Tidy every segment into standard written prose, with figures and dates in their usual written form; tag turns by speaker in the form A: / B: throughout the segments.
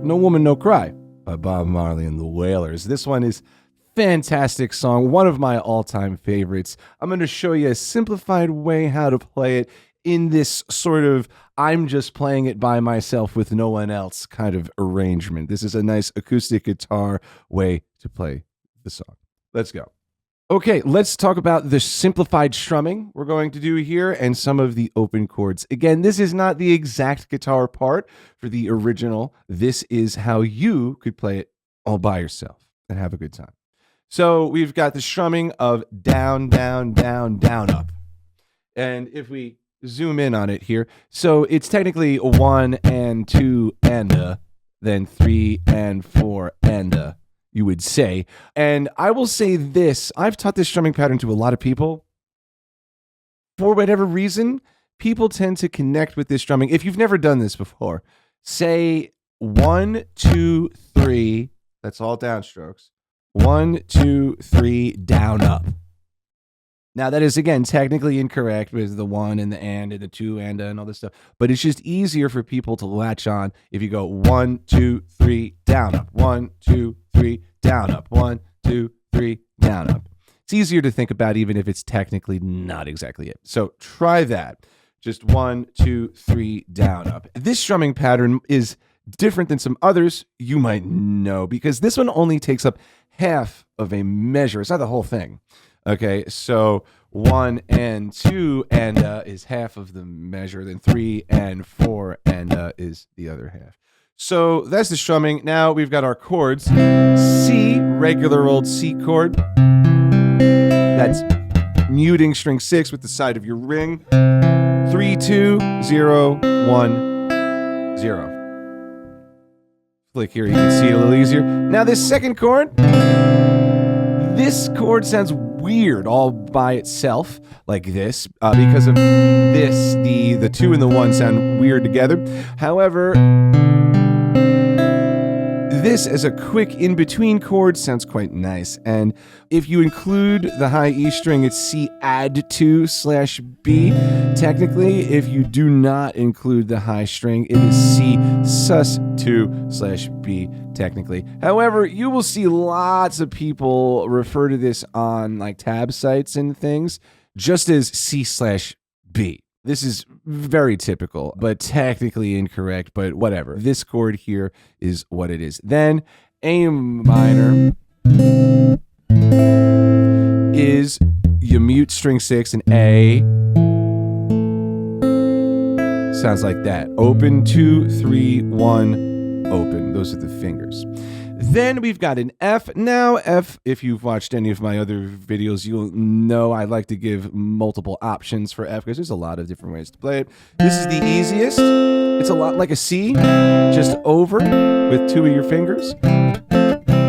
A: No Woman, No Cry by Bob Marley and the Wailers. This one is fantastic song, one of my all-time favorites. I'm going to show you a simplified way how to play it in this sort of I'm just playing it by myself with no one else kind of arrangement. This is a nice acoustic guitar way to play the song. Let's go. Okay, let's talk about the simplified strumming we're going to do here and some of the open chords. Again, this is not the exact guitar part for the original. This is how you could play it all by yourself and have a good time. So we've got the strumming of down, down, down, down, up. And if we zoom in on it here, so it's technically 1 and 2 and then 3 and 4 and you would say. And I will say this, I've taught this strumming pattern to a lot of people. For whatever reason, people tend to connect with this strumming. If you've never done this before, say 1, 2, 3, that's all downstrokes. 1, 2, 3, down, up. Now that is, again, technically incorrect with the 1 and the 2 and all this stuff, but it's just easier for people to latch on if you go 1, 2, 3, down, up, 1, 2, 3, down, up, 1, 2, 3, down, up. It's easier to think about even if it's technically not exactly it. So try that. Just 1, 2, 3, down, up. This strumming pattern is different than some others you might know because this one only takes up half of a measure. It's not the whole thing. Okay, so 1 and 2 and is half of the measure, then 3 and 4 and is the other half. So that's the strumming. Now we've got our chords. C, regular old C chord. That's muting string 6 with the side of your ring. 3, 2, 0, 1, 0. Flick here, you can see it a little easier. Now this second chord, this chord sounds weird all by itself like this because of this, the 2 and the 1 sound weird together. However, this as a quick in-between chord sounds quite nice. And if you include the high E string, it's C add 2 / B. Technically, if you do not include the high string, it is C sus 2 / B technically. However, you will see lots of people refer to this on like tab sites and things just as C / B. This is very typical, but technically incorrect, but whatever. This chord here is what it is. Then A minor is you mute string 6 and A. Sounds like that. Open, 2, 3, 1, open. Those are the fingers. Then we've got an F. Now, F, if you've watched any of my other videos, you'll know I like to give multiple options for F because there's a lot of different ways to play it. This is the easiest. It's a lot like a C, just over with 2 of your fingers.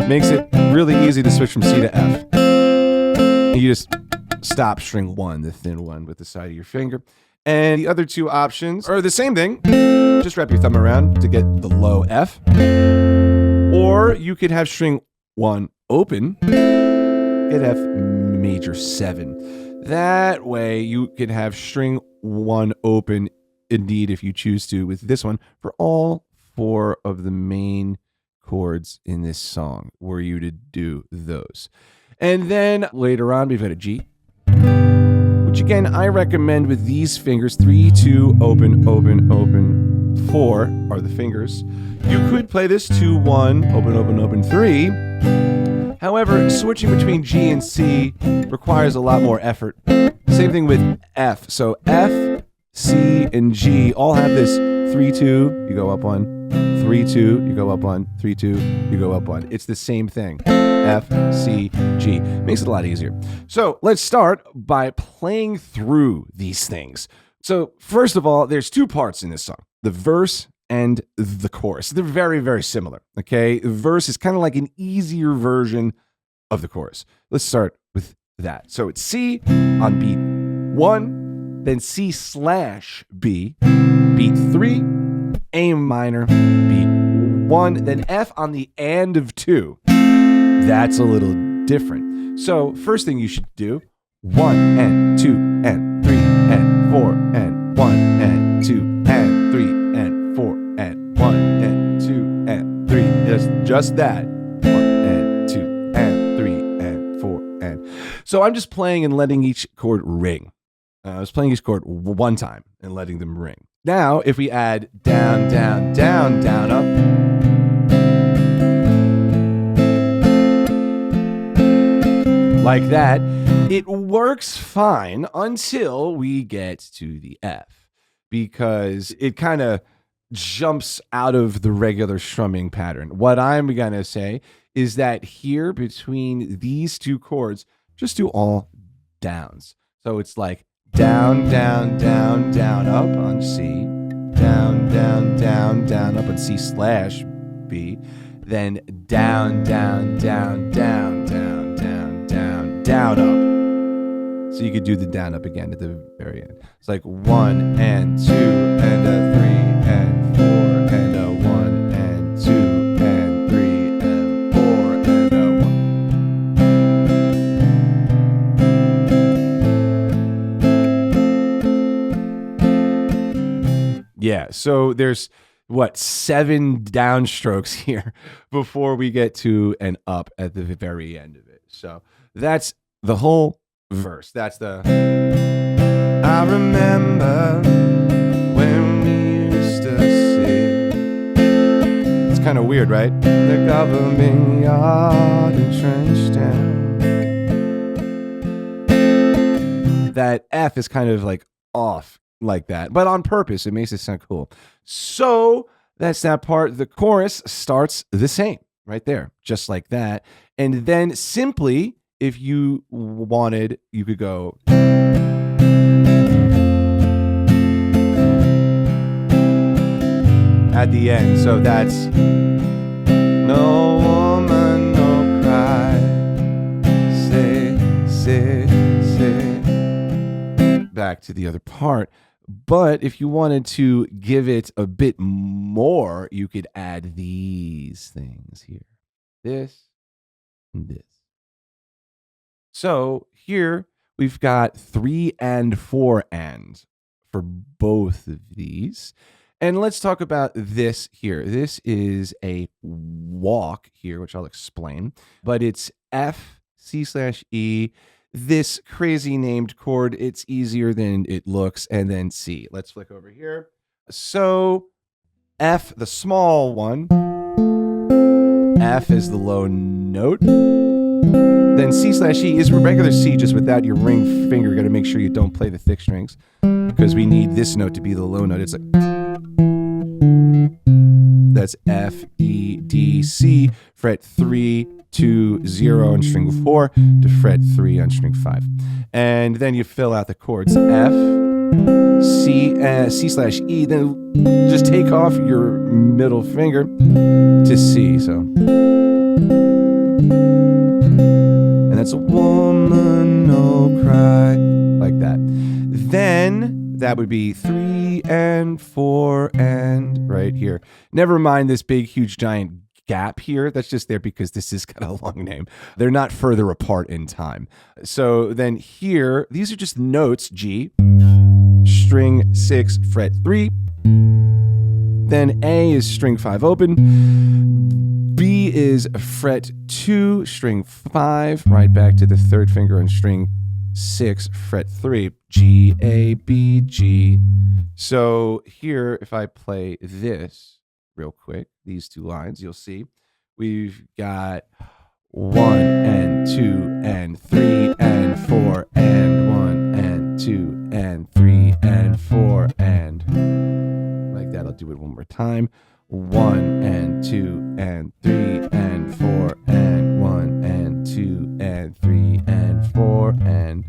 A: Makes it really easy to switch from C to F. You just stop string 1, the thin one, with the side of your finger. And the other 2 options are the same thing. Just wrap your thumb around to get the low F. Or you could have string 1 open, get F major 7. That way you could have string 1 open, indeed, if you choose to, with this one for all 4 of the main chords in this song, were you to do those. And then later on, we've got a G, which again, I recommend with these fingers, 3, 2, open, open, open. 4 are the fingers. You could play this 2, 1, open, open, open, 3. However, switching between G and C requires a lot more effort. Same thing with F. So F, C, and G all have this 3, 2, you go up 1, 3, 2, you go up 1, 3, 2, you go up 1. It's the same thing. F, C, G. Makes it a lot easier. So let's start by playing through these things. So first of all, there's 2 parts in this song. The verse and the chorus. They're very, very similar, okay? The verse is kind of like an easier version of the chorus. Let's start with that. So it's C on beat 1, then C / B, beat 3, A minor, beat 1, then F on the and of 2. That's a little different. So first thing you should do, 1 and 2 and 3 and 4 and 1 and 2 and 3 and 4 and 1 and 2 and 3 just that. 1 and 2 and 3 and 4 and. So I'm just playing and letting each chord ring. I was playing each chord one time and letting them ring. Now, if we add down, down, down, down, up. Like that, it works fine until we get to the F, because it kind of jumps out of the regular strumming pattern. What I'm going to say is that here between these two chords, just do all downs. So it's like down, down, down, down, up on C, down, down, down, down, up on C/B, then down, down, down, down, down, down, down, down, up. So you could do the down, up again at the very end. It's like 1 and 2 and a 3 and 4 and a 1 and 2 and 3 and 4 and a 1. Yeah, so there's what, 7 downstrokes here before we get to an up at the very end of it. So that's the whole verse. That's the I remember when we used to sing. It's kind of weird, right? The government yard and trench town. That F is kind of like off like that, but on purpose. It makes it sound cool. So that's that part. The chorus starts the same right there, just like that. And then simply, if you wanted, you could go at the end. So that's no woman, no cry. Say, say, say. Back to the other part. But if you wanted to give it a bit more, you could add these things here. This and this. So here we've got 3 and 4 and for both of these. And let's talk about this here. This is a walk here, which I'll explain. But it's F, C/E. This crazy named chord, it's easier than it looks, and then C. Let's flick over here. So F, the small one, F is the low note, then C/E is regular C, just without your ring finger. You got to make sure you don't play the thick strings, because we need this note to be the low note. It's like, that's F, E, D, C, fret 3 to 0 on string 4 to fret 3 on string 5. And then you fill out the chords F, C, C/E, then just take off your middle finger to C. So, and that's a woman, no cry, like that. Then that would be 3 and 4 and right here. Never mind this big, huge, giant gap here. That's just there because this has got a long name. They're not further apart in time. So then here, these are just notes. G, string 6, fret 3. Then A is string 5 open. B is fret 2, string 5, right back to the third finger on string 6, fret 3. G, A, B, G. So here, if I play this real quick, these two lines, you'll see we've got 1 and 2 and 3 and 4 and 1 and 2 and 3 and 4 and like that. I'll do it one more time. 1 and 2 and 3 and 4 and 1 and 2 and 3 and 4 and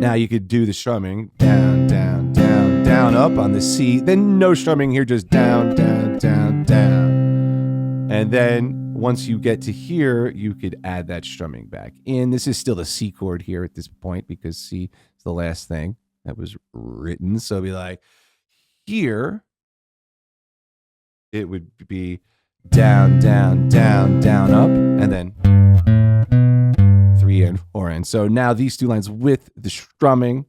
A: now you could do the strumming down, down, down, down, up on the C. Then no strumming here, just down, down, down, down. And then once you get to here, you could add that strumming back in. This is still the C chord here at this point because C is the last thing that was written. So it'd be like here, it would be down, down, down, down, up, and then 3 and 4 and. So now these two lines with the strumming.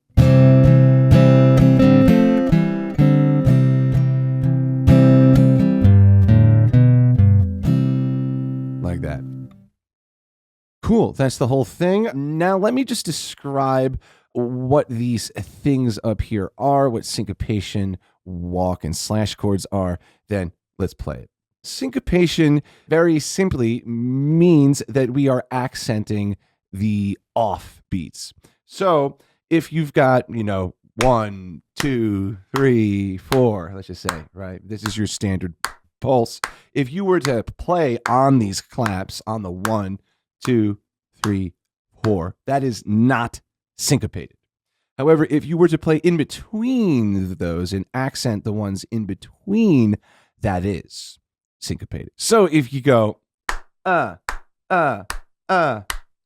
A: Cool. That's the whole thing. Now let me just describe what these things up here are, what syncopation, walk, and slash chords are. Then let's play it. Syncopation, very simply, means that we are accenting the off beats. So if you've got, 1, 2, 3, 4, let's just say, right? This is your standard pulse. If you were to play on these claps on the 1, 2, 3, 4, that is not syncopated. However, if you were to play in between those and accent the ones in between, that is syncopated. So if you go, there,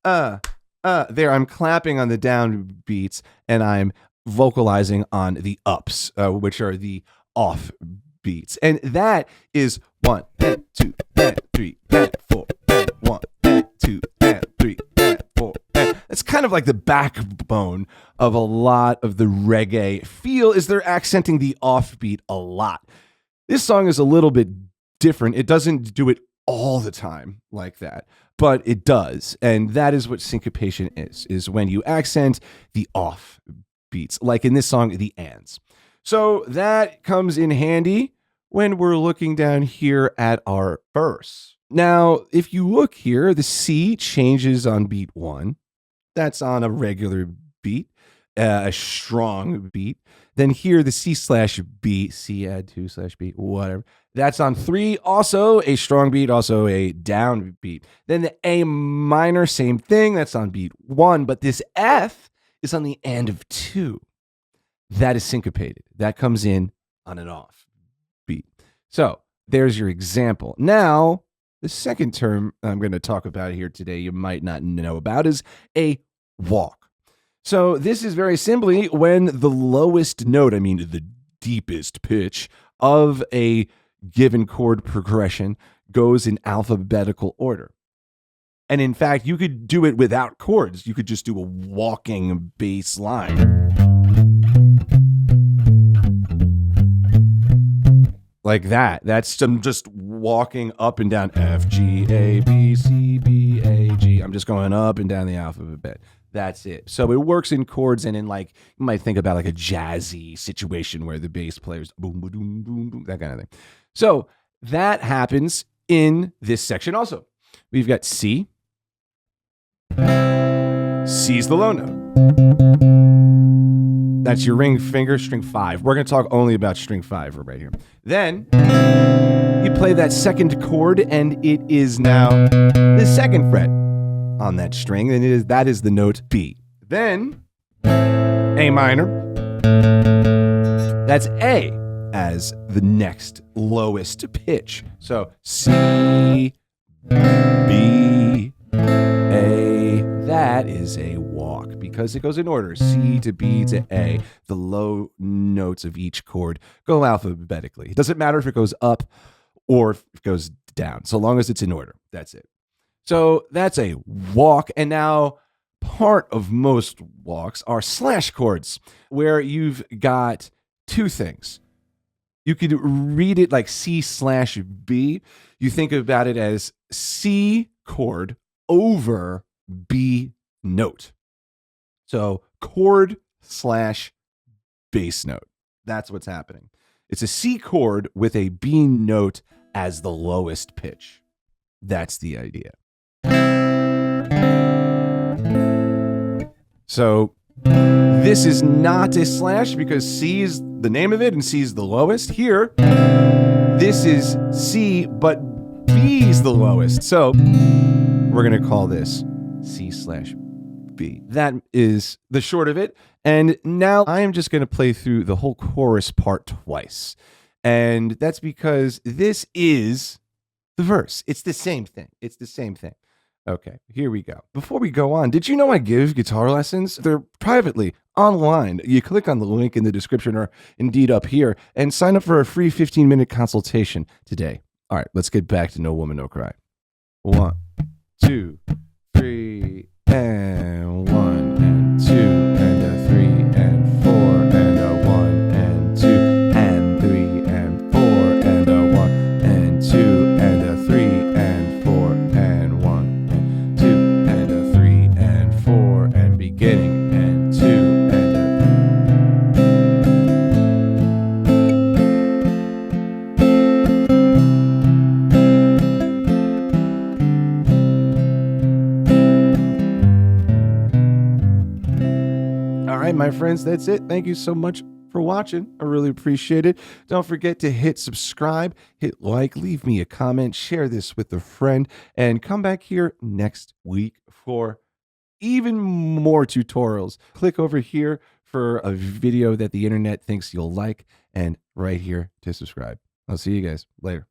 A: I'm clapping on the down beats and I'm vocalizing on the ups, which are the off beats. And that is 1, and 2, and 3, and 4, and 1, and 2, and 3, and 4. And it's kind of like the backbone of a lot of the reggae feel, is they're accenting the offbeat a lot. This song is a little bit different. It doesn't do it all the time like that, but it does. And that is what syncopation is when you accent the off beats, like in this song, the ands. So that comes in handy when we're looking down here at our verse. Now, if you look here, the C changes on beat 1. That's on a regular beat, a strong beat. Then here, the C/B, C add 2/B, whatever. That's on 3, also a strong beat, also a down beat. Then the A minor, same thing, that's on beat 1, but this F is on the end of 2. That is syncopated. That comes in on an off beat. So there's your example. Now, the second term I'm going to talk about here today you might not know about is a walk. So this is very simply when the lowest note, I mean the deepest pitch of a given chord progression goes in alphabetical order. And in fact, you could do it without chords. You could just do a walking bass line. Like that. That's just walking up and down F, G, A, B, C, B, A, G. I'm just going up and down the alphabet. That's it. So it works in chords and in like, you might think about like a jazzy situation where the bass players boom, boom, boom, boom, boom, that kind of thing. So that happens in this section also. We've got C. C's the low note. That's your ring finger, string 5. We're going to talk only about string 5 right here. Then you play that second chord and it is now the second fret on that string, and that is the note B. Then A minor. That's A as the next lowest pitch. So C, B, A. That is a walk because it goes in order. C to B to A. The low notes of each chord go alphabetically. It doesn't matter if it goes up or if it goes down, so long as it's in order. That's it. So that's a walk. And now part of most walks are slash chords, where you've got two things. You could read it like C/B. You think about it as C chord over B note. So chord/bass note. That's what's happening. It's a C chord with a B note as the lowest pitch. That's the idea. So this is not a slash because C is the name of it and C is the lowest. Here, this is C, but B is the lowest. So we're going to call this C/B. That is the short of it. And now I am just going to play through the whole chorus part twice. And that's because this is the verse. It's the same thing. It's the same thing. Okay, here we go. Before we go on, did you know I give guitar lessons? They're privately online. You click on the link in the description or indeed up here and sign up for a free 15-minute consultation today. All right, let's get back to No Woman, No Cry. 1, 2, 3, and 1, and 2, and a 3, and 4, and a 1, and 2, and 3, and 4, and a 1, and 2, and a 3, and 4, and 1, and 2, and a right, my friends, that's it. Thank you so much for watching. I really appreciate it. Don't forget to hit subscribe, hit like, leave me a comment, share this with a friend, and come back here next week for even more tutorials. Click over here for a video that the internet thinks you'll like, and right here to subscribe. I'll see you guys later.